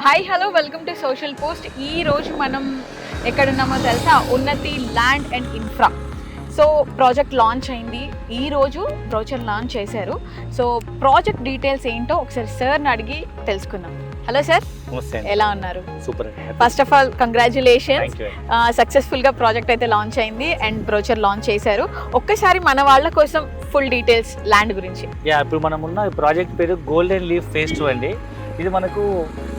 Hi hello welcome to social post. ఈ రోజు మనం ఎక్కడున్నామో తెలుసా? ఉన్నతి land and infra. So project launch అయింది, ఈరోజు బ్రోచర్ లాంచ్ చేశారు. సో ప్రాజెక్ట్ డీటెయిల్స్ ఏంటో ఒకసారి సార్ని అడిగి తెలుసుకుందాం. హలో సార్, ఎలా ఉన్నారు? Super. First of all congratulations, సక్సెస్ఫుల్గా ప్రాజెక్ట్ అయితే లాంచ్ అయింది అండ్ బ్రోచర్ లాంచ్ చేశారు. ఒక్కసారి మన వాళ్ళ కోసం ఫుల్ డీటెయిల్స్ ల్యాండ్ గురించి. ఇప్పుడు మనం ఉన్న ప్రాజెక్ట్ పేరు గోల్డెన్ లీఫ్ ఫేజ్ 2 అండి. ఇది మనకు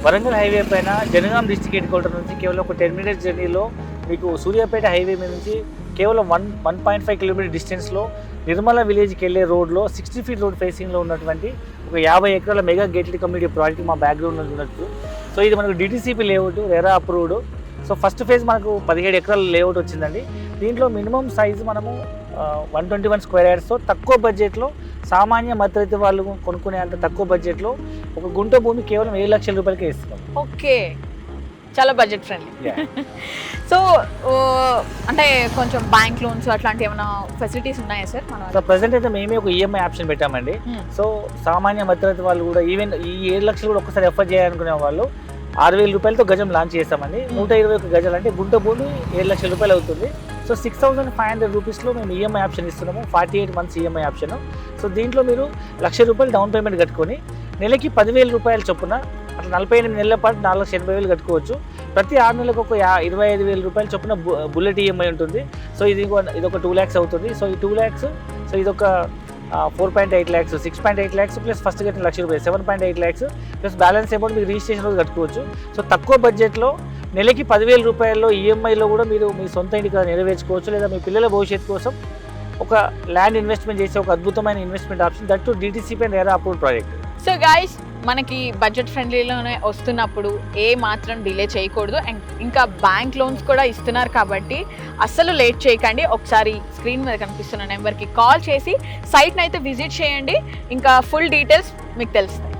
వరంగల్ హైవే పైన జనగాం డిస్ట్రిక్ట్ హెడ్ క్వార్టర్ నుంచి కేవలం ఒక 10 minutes జర్నీలో మీకు సూర్యాపేట హైవే మీద నుంచి కేవలం 1.5 కిలోమీటర్ డిస్టెన్స్లో నిర్మల విలేజ్కి వెళ్ళే రోడ్లో 60 feet రోడ్ ఫేసింగ్లో ఉన్నటువంటి ఒక 50 acres mega gated community project మా బ్యాక్గ్రౌండ్లో ఉండొచ్చు. సో ఇది మనకు DTCP layout, RERA approved. So first phase మనకు 17 acres లేఅవుట్ వచ్చిందండి. దీంట్లో మినిమం సైజు మనము 121 square yards తక్కువ బడ్జెట్లో సామాన్య మధ్యతరగతి వాళ్ళు కొనుక్కునే అంత తక్కువ బడ్జెట్లో ఒక గుంట భూమి కేవలం 7 లక్షల రూపాయలకే ఇస్తున్నాం. ఓకే, చాలా బడ్జెట్ ఫ్రెండ్లీ. సో అంటే కొంచెం బ్యాంక్ లోన్స్ అట్లాంటి ఏమైనా ఫెసిలిటీస్ ఉన్నాయా సార్? సో ప్రజెంట్ అయితే మేమే ఒక ఈఎంఐ ఆప్షన్ పెట్టామండి. సో సామాన్య మధ్యతరగతి వాళ్ళు కూడా ఈవెన్ ఈ 7 లక్షలు కూడా ఒక్కసారి ఎఫర్ట్ చేయాలనుకునే వాళ్ళు 6,000 రూపాయలతో గజం లాంచ్ చేస్తామండి. 121 గజాలు అంటే గుంట భూమి 7 లక్షల రూపాయలు అవుతుంది. సో 6,500 రూపీస్లో మేము ఈఎంఐ ఆప్షన్ ఇస్తున్నాము, 48 months ఈఎంఐ ఆప్షన్. సో దీంట్లో మీరు 1,00,000 రూపాయలు డౌన్ పేమెంట్ కట్టుకొని నెలకి 10,000 రూపాయలు చొప్పున అట్లా 48 నెలల పాటు 4,80,000 కట్టుకోవచ్చు. ప్రతి 6 నెలలకు ఒక 25,000 రూపాయలు చొప్పున బుల్లెట్ ఈఎంఐ ఉంటుంది. సో ఇదొక 2 lakhs అవుతుంది. సో ఈ 2 lakhs, సో ఇదొక 4.8 lakhs, 6.8 lakhs ప్లస్ ఫస్ట్ కట్టిన 1,00,000 రూపాయలు 7.8 lakhs ప్లస్ బ్యాలెన్స్ అమౌంట్ మీకు రిజిస్ట్రేషన్ రోజు కట్టుకోవచ్చు. సో తక్కువ బడ్జెట్లో నెలకి 10,000 రూపాయల్లో ఈఎంఐలో కూడా మీరు మీ సొంత ఇంటికి నెరవేర్చుకోవచ్చు, లేదా మీ పిల్లల భవిష్యత్తు కోసం ఒక ల్యాండ్ ఇన్వెస్ట్మెంట్ చేసే ఒక అద్భుతమైన investment option, that to DTCP and RERA approved project. So guys, మనకి బడ్జెట్ ఫ్రెండ్లీలోనే వస్తున్నప్పుడు ఏ మాత్రం డిలే చేయకూడదు. అండ్ ఇంకా బ్యాంక్ లోన్స్ కూడా ఇస్తున్నారు కాబట్టి అస్సలు లేట్ చేయకండి. ఒకసారి స్క్రీన్ మీద కనిపిస్తున్న నెంబర్కి కాల్ చేసి సైట్ని అయితే విజిట్ చేయండి. ఇంకా ఫుల్ డీటెయిల్స్ మీకు తెలుస్తాయి.